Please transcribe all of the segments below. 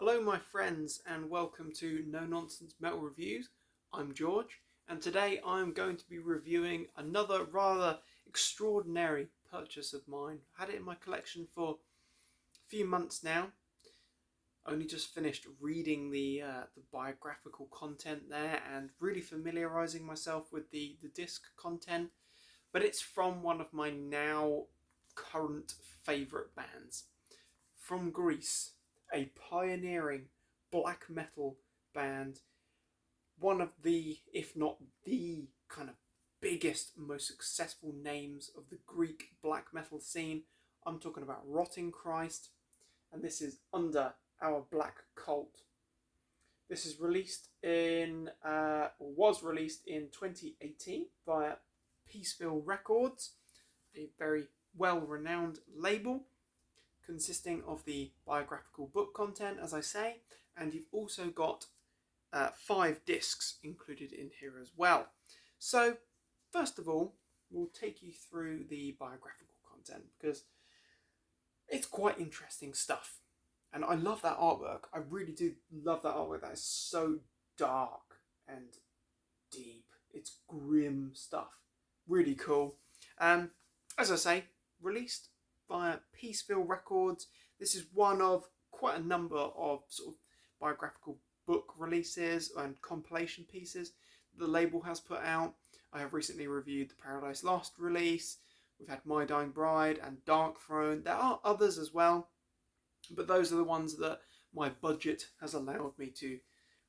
Hello my friends and welcome to No Nonsense Metal Reviews. I'm George and today I'm going to be reviewing another rather extraordinary purchase of mine. I've had it in my collection for a few months now. Only just finished reading the biographical content there and really familiarising myself with the disc content. But it's from one of my now current favourite bands. From Greece, a pioneering black metal band, one of the, if not the kind of biggest, most successful names of the Greek black metal scene. I'm talking about Rotting Christ, and this is Under Our Black Cult. This is was released in 2018 via Peaceville Records, a very well-renowned label, consisting of the biographical book content, as I say, and you've also got 5 discs included in here as well. So, first of all, we'll take you through the biographical content because it's quite interesting stuff. And I love that artwork. I really do love that artwork. That is so dark and deep. It's grim stuff. Really cool. As I say, released via Peaceville Records. This is one of quite a number of sort of biographical book releases and compilation pieces the label has put out. I have recently reviewed the Paradise Lost release. We've had My Dying Bride and Dark Throne. There are others as well, but those are the ones that my budget has allowed me to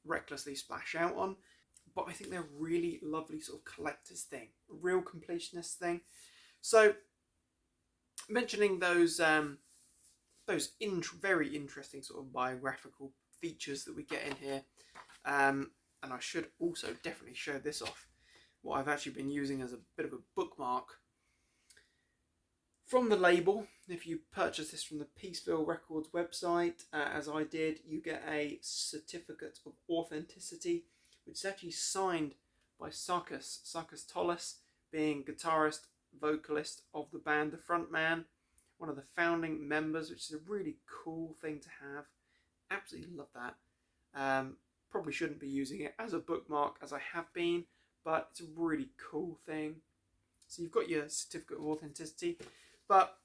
recklessly splash out on. But I think they're a really lovely sort of collector's thing, a real completionist thing. So, mentioning those very interesting sort of biographical features that we get in here, and I should also definitely show this off, what I've actually been using as a bit of a bookmark. From the label, if you purchase this from the Peaceville Records website, as I did, you get a certificate of authenticity, which is actually signed by Sarkis Tollis, being guitarist, vocalist of the band, the frontman, one of the founding members, which is a really cool thing to have. Absolutely love that. Probably shouldn't be using it as a bookmark as I have been, but it's a really cool thing. So you've got your certificate of authenticity, but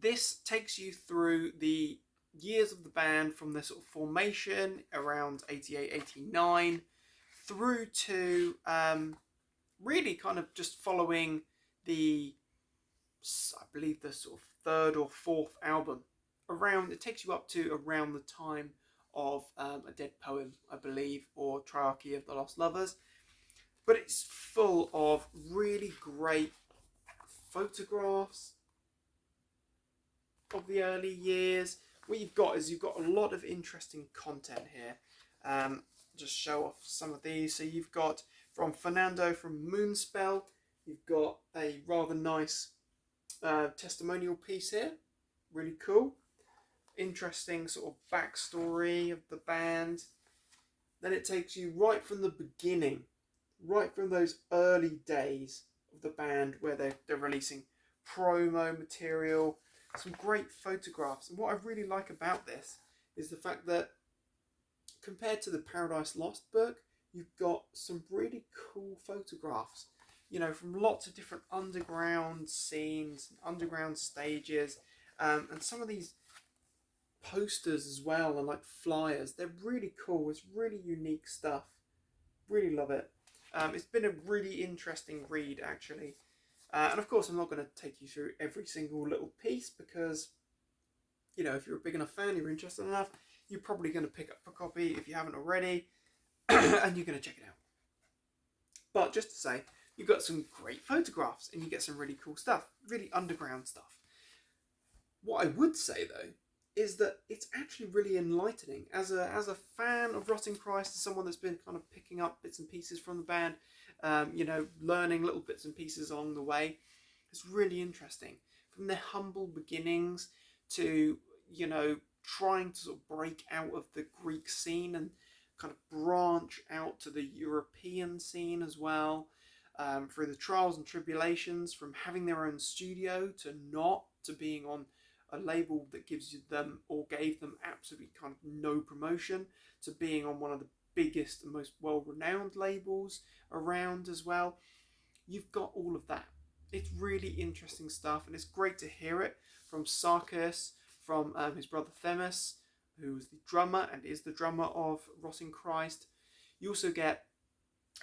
this takes you through the years of the band from their sort of formation around 88, 89 through to really kind of just following the, I believe, the sort of 3rd or 4th album. It takes you up to around the time of A Dead Poem, I believe, or Triarchy of the Lost Lovers. But it's full of really great photographs of the early years. What you've got is a lot of interesting content here. Just show off some of these. So you've got from Fernando from Moonspell. You've got a rather nice testimonial piece here. Really cool. Interesting sort of backstory of the band. Then it takes you right from the beginning, right from those early days of the band where they're releasing promo material, some great photographs. And what I really like about this is the fact that compared to the Paradise Lost book, you've got some really cool photographs, from lots of different underground scenes, underground stages, and some of these posters as well, and like flyers. They're really cool. It's really unique stuff. Really love it. It's been a really interesting read, actually. And of course, I'm not going to take you through every single little piece because, if you're a big enough fan, you're interested enough, you're probably going to pick up a copy if you haven't already, and you're going to check it out. But just to say, you've got some great photographs and you get some really cool stuff, really underground stuff. What I would say, though, is that it's actually really enlightening. As a fan of Rotting Christ, as someone that's been kind of picking up bits and pieces from the band, learning little bits and pieces along the way, it's really interesting. From their humble beginnings to, trying to sort of break out of the Greek scene and kind of branch out to the European scene as well, through the trials and tribulations, from having their own studio to being on a label that gives them or gave them absolutely kind of no promotion to being on one of the biggest and most well-renowned labels around as well. You've got all of that. It's really interesting stuff, and it's great to hear it from Sarkis, from his brother Themis, who was the drummer and is the drummer of Rotting Christ. You also get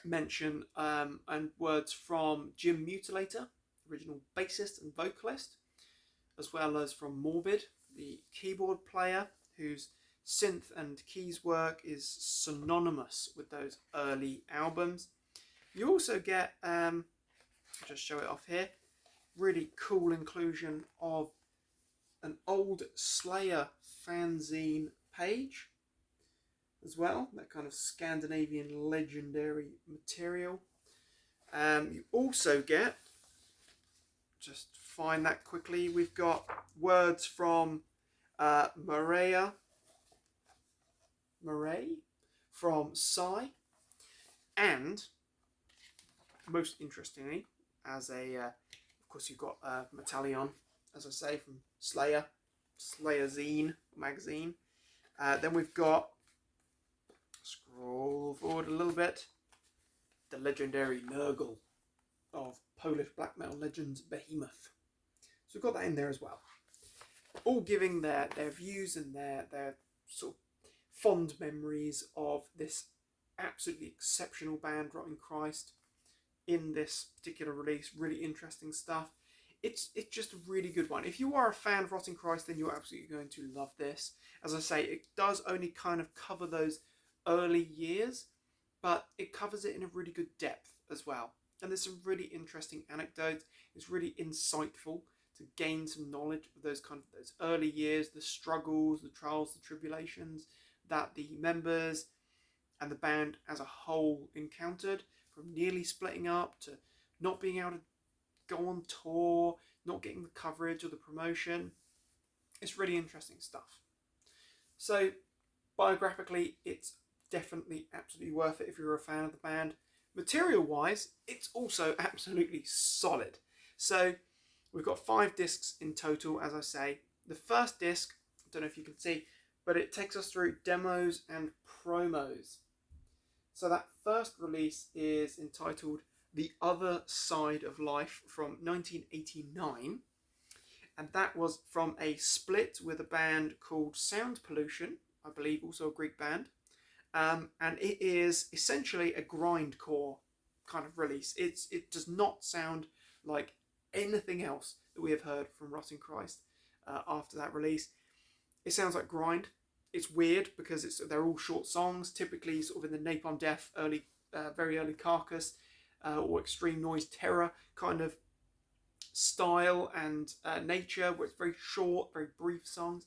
mention and words from Jim Mutilator, original bassist and vocalist, as well as from Morbid, the keyboard player, whose synth and keys work is synonymous with those early albums. You also get, I'll just show it off here, really cool inclusion of an old Slayer fanzine page as well, that kind of Scandinavian legendary material. You also get, just find that quickly, we've got words from Murray from Psy, and most interestingly, as a of course you've got Metallion, as I say, from Slayer Zine magazine. Then we've got, scroll forward a little bit, the legendary Nurgle of Polish black metal legends Behemoth. So we've got that in there as well. All giving their views and their sort of fond memories of this absolutely exceptional band, Rotting Christ, in this particular release. Really interesting stuff. It's just a really good one. If you are a fan of Rotting Christ, then you're absolutely going to love this. As I say, it does only kind of cover those early years, but it covers it in a really good depth as well. And there's some really interesting anecdotes. It's really insightful to gain some knowledge of those early years, the struggles, the trials, the tribulations that the members and the band as a whole encountered, from nearly splitting up to not being able to go on tour, not getting the coverage or the promotion. It's really interesting stuff. So biographically, it's definitely absolutely worth it if you're a fan of the band. Material wise, it's also absolutely solid. So we've got 5 discs in total, as I say. The first disc, I don't know if you can see, but it takes us through demos and promos. So that first release is entitled The Other Side of Life from 1989. And that was from a split with a band called Sound Pollution, I believe also a Greek band. And it is essentially a grindcore kind of release. It does not sound like anything else that we have heard from Rotting Christ after that release. It sounds like grind. It's weird because they're all short songs, typically sort of in the Napalm Death very early Carcass or Extreme Noise Terror kind of style and nature, where it's very short, very brief songs.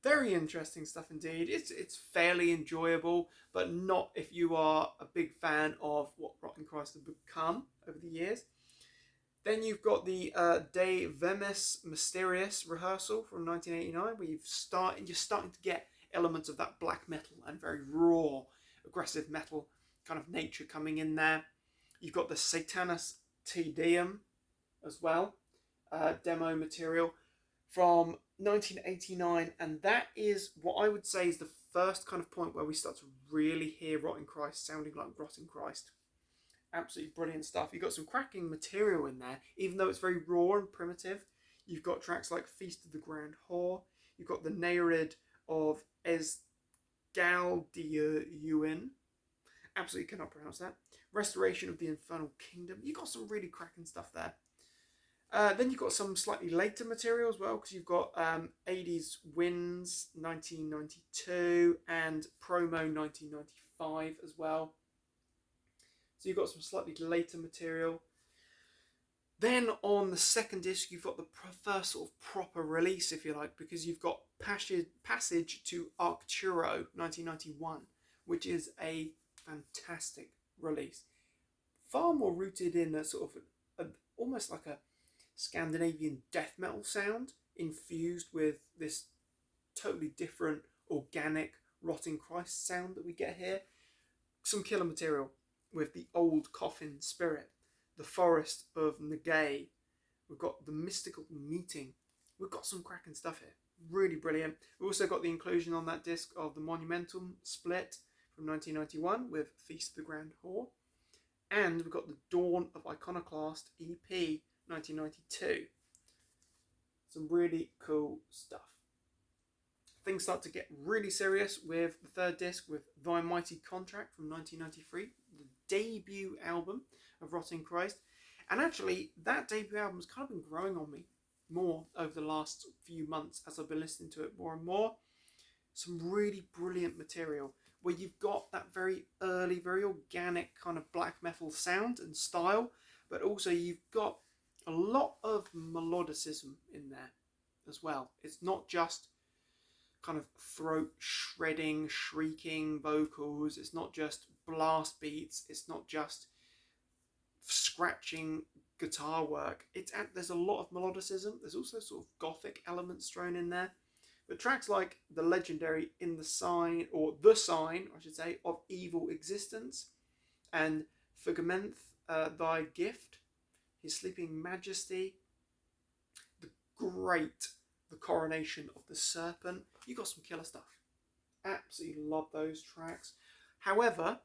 Very interesting stuff indeed. It's fairly enjoyable, but not if you are a big fan of what Rotting Christ have become over the years. Then you've got the De Vemis Mysterious rehearsal from 1989, where you're starting to get elements of that black metal and very raw, aggressive metal kind of nature coming in there. You've got the Satanus Te Deum as well, demo material from 1989, and that is what I would say is the first kind of point where we start to really hear Rotting Christ sounding like Rotting Christ. Absolutely brilliant stuff. You've got some cracking material in there, even though it's very raw and primitive. You've got tracks like Feast of the Grand Whore. You've got the Nereid of Esgaldiuin. Absolutely cannot pronounce that. Restoration of the Infernal Kingdom. You've got some really cracking stuff there. Then you've got some slightly later material as well, because you've got 80s Winds 1992 and Promo 1995 as well. So you've got some slightly later material. Then on the second disc, you've got the first sort of proper release, if you like, because you've got Passage to Arcturo 1991, which is a fantastic release. Far more rooted in a sort of almost like a Scandinavian death metal sound, infused with this totally different organic Rotting Christ sound that we get here. Some killer material with the Old Coffin Spirit, the Forest of Nagay. We've got the Mystical Meeting we've got some cracking stuff here. Really brilliant. We've also got the inclusion on that disc of the Monumental split from 1991 with Feast of the Grand Whore. And we've got the Dawn of Iconoclast EP 1992. Some really cool stuff. Things start to get really serious with the third disc with Thy Mighty Contract from 1993, the debut album of Rotting Christ. And actually, that debut album's kind of been growing on me more over the last few months as I've been listening to it more and more. Some really brilliant material where you've got that very early, very organic kind of black metal sound and style, but also you've got a lot of melodicism in there as well. It's not just kind of throat shredding, shrieking vocals. It's not just blast beats. It's not just scratching guitar work. There's a lot of melodicism. There's also sort of gothic elements thrown in there. But tracks like the legendary In the Sign, or The Sign, I should say, of Evil Existence, and Fugamenth, Thy Gift, His Sleeping Majesty, The Coronation of the Serpent. You got some killer stuff. Absolutely love those tracks. However,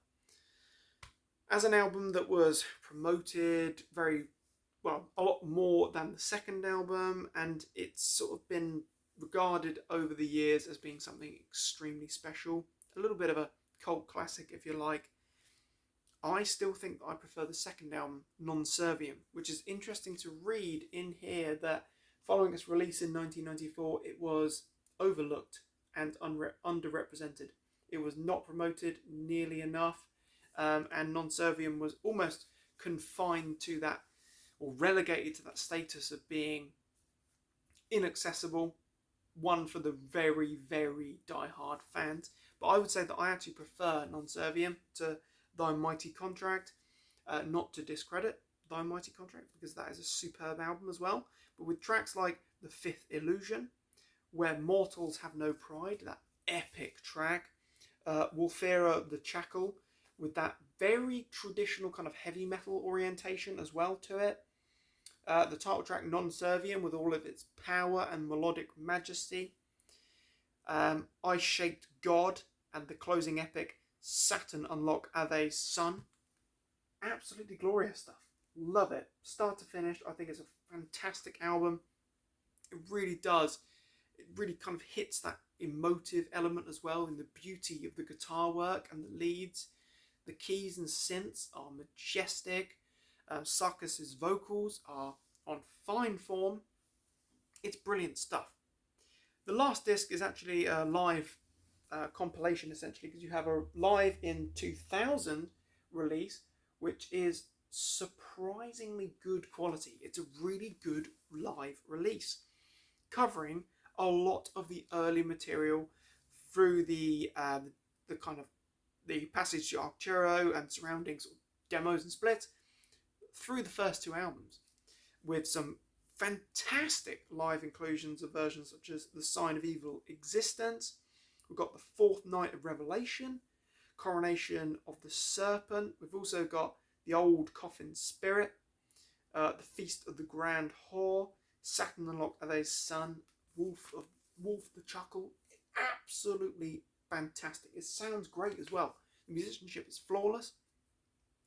as an album that was promoted a lot more than the second album, and it's sort of been regarded over the years as being something extremely special, a little bit of a cult classic if you like, I still think that I prefer the second album, Non Serviam, which is interesting to read in here that following its release in 1994, it was overlooked and underrepresented. It was not promoted nearly enough, and Non Serviam was almost confined to that, or relegated to that status of being inaccessible, one for the very, very die-hard fans. But I would say that I actually prefer Non Serviam to Thy Mighty Contract, not to discredit Thy Mighty Contract, because that is a superb album as well. But with tracks like The Fifth Illusion, Where Mortals Have No Pride, that epic track, Wolfera the Chackle, with that very traditional kind of heavy metal orientation as well to it. The title track Non Serviam with all of its power and melodic majesty. I Shaped God, and the closing epic Saturn Unlock Ave's Sun. Absolutely glorious stuff. Love it. Start to finish, I think it's a fantastic album. It really does. It really kind of hits that emotive element as well in the beauty of the guitar work and the leads. The keys and synths are majestic. Sarkis's vocals are on fine form. It's brilliant stuff. The last disc is actually a live compilation, essentially, because you have a live in 2000 release, which is surprisingly good quality. It's a really good live release, covering a lot of the early material through the kind of the Passage to Arcturo and surrounding sort of demos and splits through the first two albums, with some fantastic live inclusions of versions such as The Sign of Evil Existence. We've got The Fourth Night of Revelation, Coronation of the Serpent. We've also got The Old Coffin Spirit, The Feast of the Grand Whore, Saturn Unlock Ave's Sun, Wolf the Chuckle. Absolutely fantastic. It sounds great as well. The musicianship is flawless.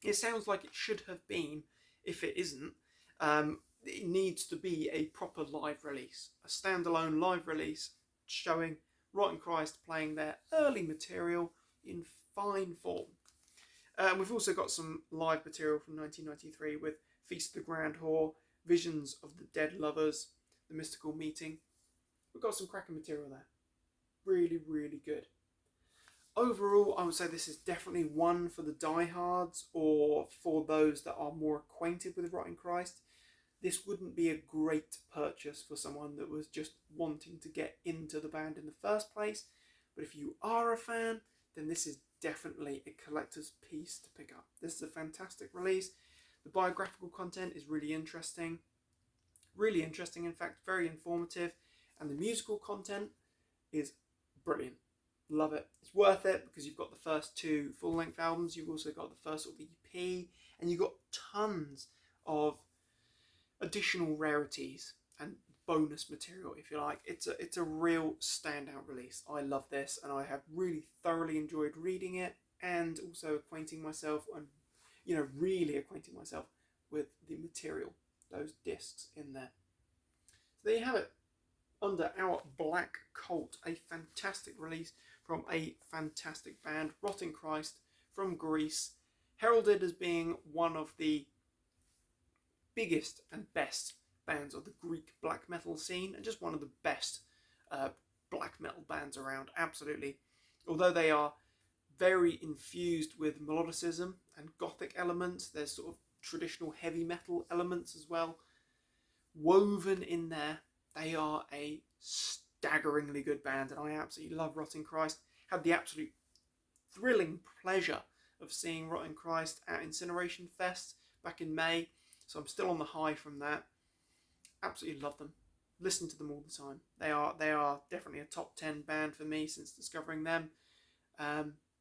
It sounds like it should have been. If it isn't, it needs to be a proper live release, a standalone live release showing Rotten Christ playing their early material in fine form. We've also got some live material from 1993 with Feast of the Grand Whore, Visions of the Dead Lovers, The Mystical Meeting. We've got some cracking material there. Really, really good. Overall, I would say this is definitely one for the diehards, or for those that are more acquainted with Rotting Christ. This wouldn't be a great purchase for someone that was just wanting to get into the band in the first place. But if you are a fan, then this is definitely a collector's piece to pick up. This is a fantastic release. The biographical content is really interesting. Really interesting, in fact, very informative. And the musical content is brilliant. Love it. It's worth it because you've got the first two full-length albums. You've also got the first sort of EP, and you've got tons of additional rarities and bonus material, if you like. It's a real standout release. I love this, and I have really thoroughly enjoyed reading it and also acquainting myself and, you know, really acquainting myself with the material, those discs in there. So there you have it. Under Our Black Cult, a fantastic release from a fantastic band, Rotting Christ from Greece, heralded as being one of the biggest and best bands of the Greek black metal scene, and just one of the best black metal bands around, absolutely. Although they are very infused with melodicism and Gothic elements, there's sort of traditional heavy metal elements as well woven in there. They are a staggeringly good band, and I absolutely love Rotting Christ. Had the absolute thrilling pleasure of seeing Rotting Christ at Incineration Fest back in May, so I'm still on the high from that. Absolutely love them. Listen to them all the time. They are definitely a top 10 band for me since discovering them,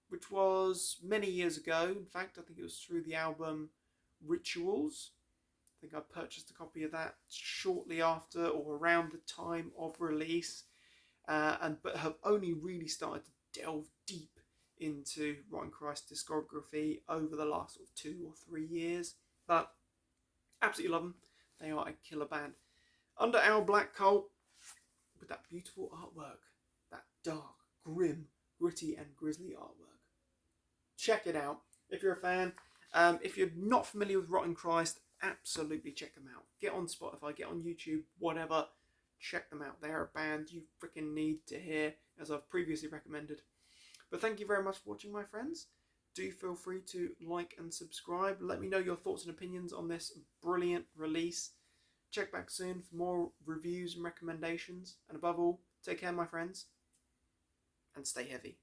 which was many years ago. In fact, I think it was through the album Rituals. I think I purchased a copy of that shortly after or around the time of release, but have only really started to delve deep into Rotting Christ discography over the last sort of 2 or 3 years. But absolutely love them. They are a killer band. Under Our Black Cult, with that beautiful artwork, that dark, grim, gritty and grisly artwork. Check it out if you're a fan. If you're not familiar with Rotting Christ, absolutely check them out. Get on Spotify, get on YouTube, whatever. Check them out. They're a band you freaking need to hear, as I've previously recommended. But thank you very much for watching, my friends. Do feel free to like and subscribe. Let me know your thoughts and opinions on this brilliant release. Check back soon for more reviews and recommendations. And above all, take care, my friends, and stay heavy.